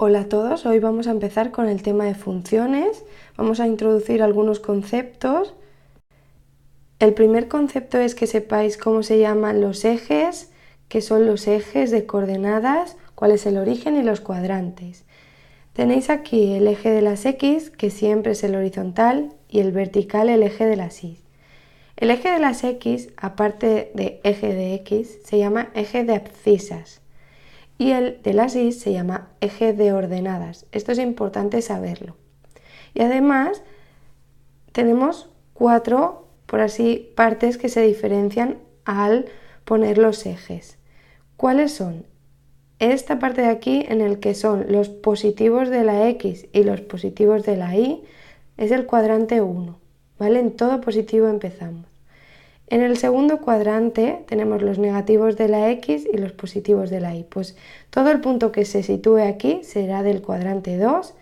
Hola a todos, hoy vamos a empezar con el tema de funciones. Vamos a introducir algunos conceptos. El primer concepto es que sepáis cómo se llaman los ejes, qué son los ejes de coordenadas, cuál es el origen y los cuadrantes. Tenéis aquí el eje de las X, que siempre es el horizontal, y el vertical el eje de las Y. El eje de las X, aparte de eje de X, se llama eje de abscisas. Y el de las Y se llama eje de ordenadas. Esto es importante saberlo. Y además tenemos 4, por así, partes que se diferencian al poner los ejes. ¿Cuáles son? Esta parte de aquí, en el que son los positivos de la X y los positivos de la Y, es el cuadrante 1, ¿vale? En todo positivo empezamos. En el segundo cuadrante tenemos los negativos de la X y los positivos de la Y. Pues todo el punto que se sitúe aquí será del cuadrante 2.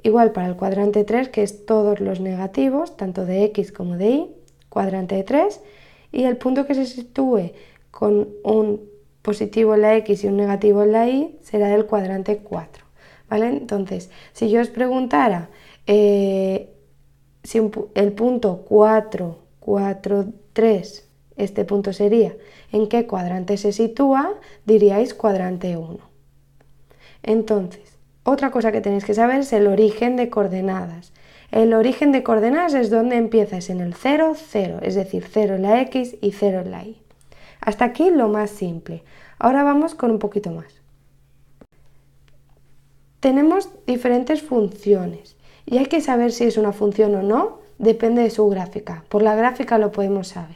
Igual para el cuadrante 3, que es todos los negativos, tanto de X como de Y, cuadrante 3. Y el punto que se sitúe con un positivo en la X y un negativo en la Y será del cuadrante 4. ¿Vale? Entonces, si yo os preguntara si el punto 4, 4, 3, este punto sería en qué cuadrante se sitúa, diríais cuadrante 1. Entonces, otra cosa que tenéis que saber es el origen de coordenadas. El origen de coordenadas es donde empieza, es en el 0, 0, es decir, 0 en la X y 0 en la Y. Hasta aquí lo más simple. Ahora vamos con un poquito más. Tenemos diferentes funciones y hay que saber si es una función o no, depende de su gráfica. Por la gráfica lo podemos saber.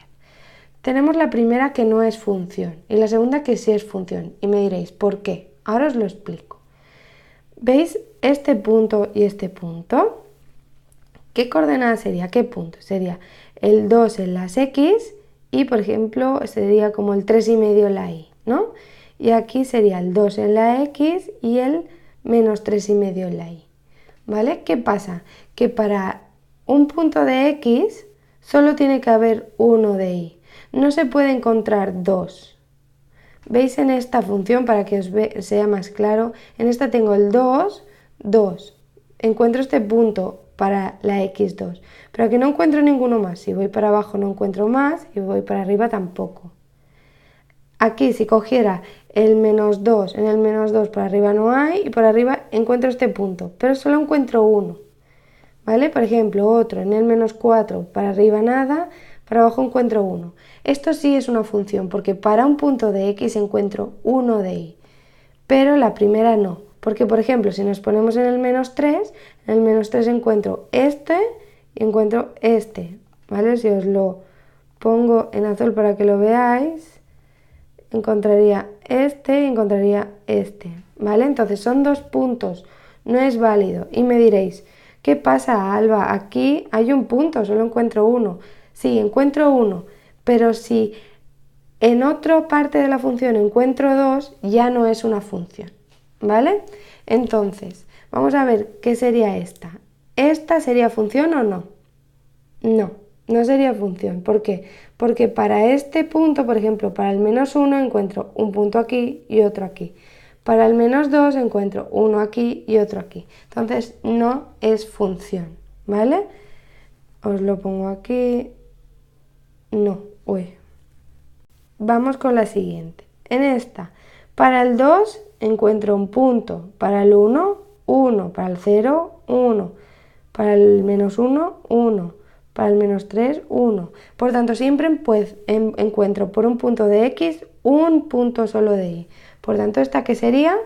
Tenemos la primera que no es función y la segunda que sí es función. Y me diréis, ¿por qué? Ahora os lo explico. ¿Veis este punto y este punto? ¿Qué coordenada sería? ¿Qué punto? Sería el 2 en las X y, por ejemplo, sería como el 3,5 en la Y, ¿no? Y aquí sería el 2 en la X y el menos 3,5 en la Y. ¿Vale? ¿Qué pasa? Que para un punto de X solo tiene que haber uno de Y. No se puede encontrar dos. ¿Veis en esta función, para que os sea más claro? En esta tengo el 2, 2. Encuentro este punto para la X2, pero aquí no encuentro ninguno más. Si voy para abajo no encuentro más y voy para arriba tampoco. Aquí si cogiera el menos 2, en el menos 2 por arriba no hay y por arriba encuentro este punto, pero solo encuentro uno. ¿Vale? Por ejemplo, otro en el menos 4, para arriba nada, para abajo encuentro 1. Esto sí es una función, porque para un punto de X encuentro 1 de Y, pero la primera no, porque por ejemplo, si nos ponemos en el menos 3, en el menos 3 encuentro este y encuentro este, ¿vale? Si os lo pongo en azul para que lo veáis, encontraría este y encontraría este, ¿vale? Entonces son dos puntos, no es válido. Y me diréis, ¿qué pasa, Alba? Aquí hay un punto, solo encuentro uno. Sí, encuentro uno, pero si en otra parte de la función encuentro dos, ya no es una función, ¿vale? Entonces, vamos a ver qué sería esta. ¿Esta sería función o no? No, no sería función. ¿Por qué? Porque para este punto, por ejemplo, para el menos 1 encuentro un punto aquí y otro aquí. Para el menos 2 encuentro uno aquí y otro aquí. Entonces no es función, ¿vale? Os lo pongo aquí. No, uy. Vamos con la siguiente. En esta, para el 2 encuentro un punto. Para el 1, 1. Para el 0, 1. Para el menos 1, 1. Para el menos 3, 1. Por tanto, siempre pues, encuentro por un punto de X un punto solo de Y. Por tanto, ¿esta qué sería?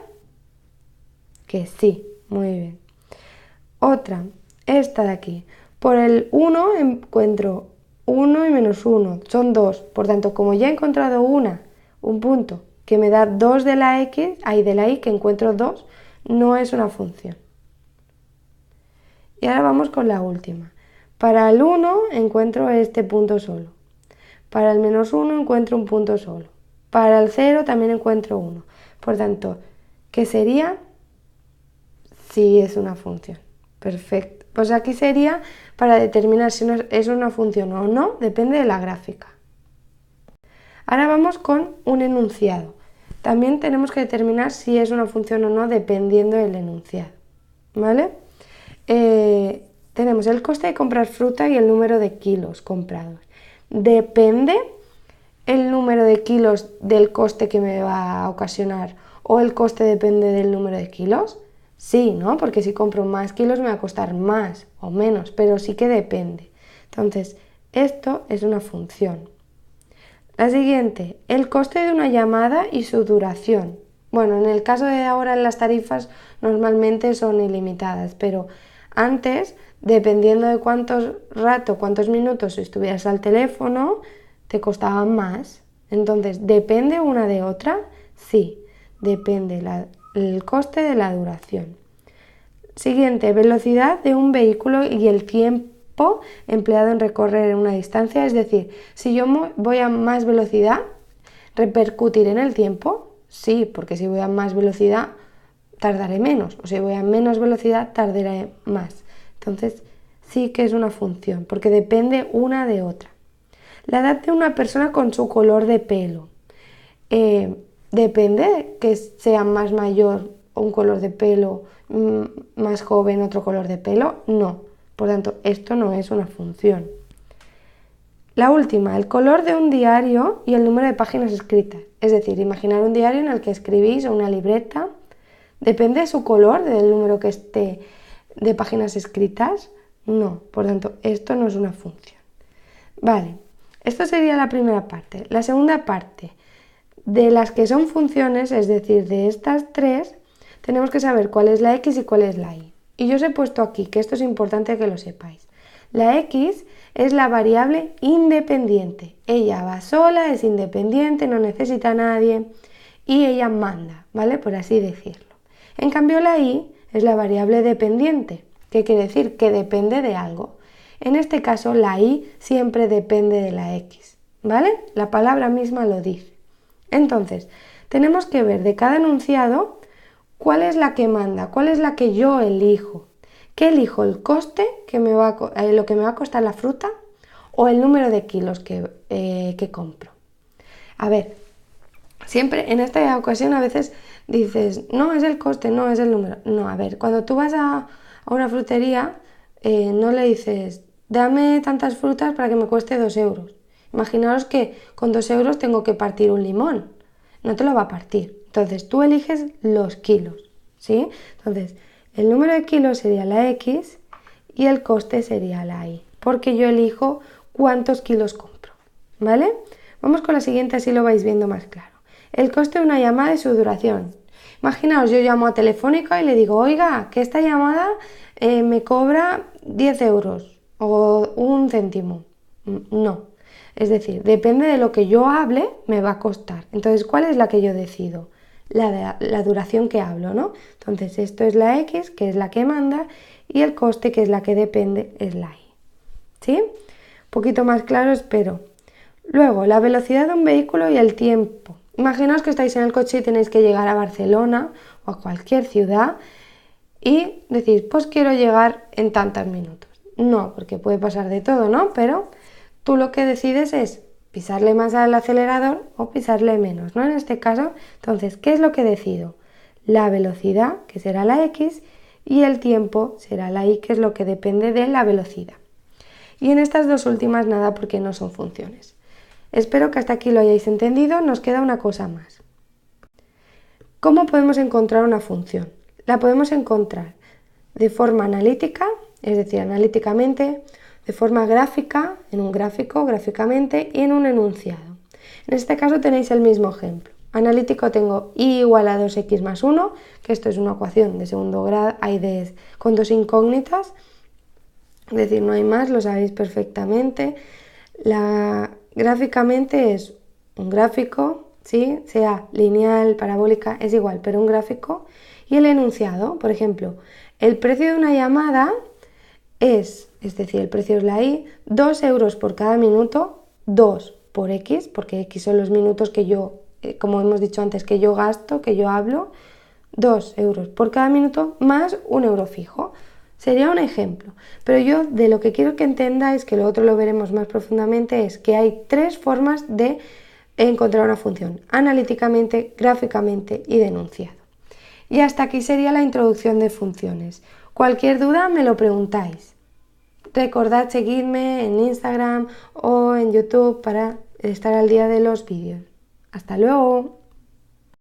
Que sí, muy bien. Otra, esta de aquí. Por el 1 encuentro 1 y menos 1, son 2. Por tanto, como ya he encontrado un punto que me da 2 de la X, de la Y que encuentro 2, no es una función. Y ahora vamos con la última. Para el 1 encuentro este punto solo. Para el menos 1 encuentro un punto solo. Para el 0 también encuentro 1. Por tanto, ¿qué sería? Sí es una función. Perfecto. Pues aquí sería para determinar si es una función o no, depende de la gráfica. Ahora vamos con un enunciado. También tenemos que determinar si es una función o no dependiendo del enunciado, ¿vale? Tenemos el coste de comprar fruta y el número de kilos comprados. ¿Depende el número de kilos del coste que me va a ocasionar o el coste depende del número de kilos? Sí, ¿no? Porque si compro más kilos me va a costar más o menos, pero sí que depende. Entonces, esto es una función. La siguiente, el coste de una llamada y su duración. Bueno, en el caso de ahora las tarifas normalmente son ilimitadas, pero antes, dependiendo de cuántos minutos estuvieras al teléfono, te costaban más. Entonces, ¿depende una de otra? Sí, depende el coste de la duración. Siguiente, velocidad de un vehículo y el tiempo empleado en recorrer una distancia. Es decir, si yo voy a más velocidad, ¿repercutiré en el tiempo? Sí, porque si voy a más velocidad, tardaré menos. O si voy a menos velocidad, tardaré más. Entonces, sí que es una función, porque depende una de otra. La edad de una persona con su color de pelo. Depende que sea más mayor un color de pelo, más joven otro color de pelo. No. Por tanto, esto no es una función. La última, el color de un diario y el número de páginas escritas. Es decir, imaginar un diario en el que escribís o una libreta. ¿Depende de su color, del número que esté de páginas escritas? No. Por tanto, esto no es una función. Vale, esto sería la primera parte. La segunda parte, de las que son funciones, es decir, de estas tres, tenemos que saber cuál es la x y cuál es la y. Y yo os he puesto aquí, que esto es importante que lo sepáis. La x es la variable independiente. Ella va sola, es independiente, no necesita a nadie y ella manda, ¿vale? Por así decirlo. En cambio, la y es la variable dependiente, que quiere decir que depende de algo. En este caso, la y siempre depende de la x, ¿vale? La palabra misma lo dice. Entonces, tenemos que ver de cada enunciado cuál es la que manda, cuál es la que yo elijo. ¿Qué elijo? ¿El coste, lo que me va a costar la fruta o el número de kilos que compro? A ver, siempre en esta ocasión a veces dices, no es el coste, no es el número. No, a ver, cuando tú vas a una frutería, no le dices, dame tantas frutas para que me cueste 2 euros. Imaginaos que con 2 euros tengo que partir un limón. No te lo va a partir. Entonces tú eliges los kilos, ¿sí? Entonces el número de kilos sería la x y el coste sería la y, porque yo elijo cuántos kilos compro, ¿vale? Vamos con la siguiente, así lo vais viendo más claro. El coste de una llamada y su duración. Imaginaos, yo llamo a Telefónica y le digo, oiga, que esta llamada me cobra 10 euros o 1 céntimo. No. Es decir, depende de lo que yo hable, me va a costar. Entonces, ¿cuál es la que yo decido? La duración que hablo, ¿no? Entonces, esto es la x, que es la que manda, y el coste, que es la que depende, es la y. ¿Sí? Un poquito más claro, espero. Luego, la velocidad de un vehículo y el tiempo. Imaginaos que estáis en el coche y tenéis que llegar a Barcelona o a cualquier ciudad y decís, pues quiero llegar en tantos minutos. No, porque puede pasar de todo, ¿no? Pero tú lo que decides es pisarle más al acelerador o pisarle menos, ¿no? En este caso, entonces, ¿qué es lo que decido? La velocidad, que será la x, y el tiempo será la y, que es lo que depende de la velocidad. Y en estas dos últimas nada, porque no son funciones. Espero que hasta aquí lo hayáis entendido. Nos queda una cosa más. ¿Cómo podemos encontrar una función? La podemos encontrar de forma analítica, es decir, analíticamente, de forma gráfica, en un gráfico, gráficamente, y en un enunciado. En este caso tenéis el mismo ejemplo. Analítico tengo y igual a 2x más 1, que esto es una ecuación de segundo grado, con dos incógnitas, es decir, no hay más, lo sabéis perfectamente. Gráficamente es un gráfico, ¿sí? Sea lineal, parabólica, es igual, pero un gráfico. Y el enunciado, por ejemplo, el precio de una llamada es decir, el precio es la y, 2 euros por cada minuto, 2 por x, porque x son los minutos que yo, como hemos dicho antes, que yo gasto, que yo hablo, 2 euros por cada minuto más 1 euro fijo. Sería un ejemplo, pero yo de lo que quiero que entendáis, que lo otro lo veremos más profundamente, es que hay tres formas de he encontrado una función analíticamente, gráficamente y denunciado. Y hasta aquí sería la introducción de funciones. Cualquier duda me lo preguntáis. Recordad seguirme en Instagram o en YouTube para estar al día de los vídeos. ¡Hasta luego!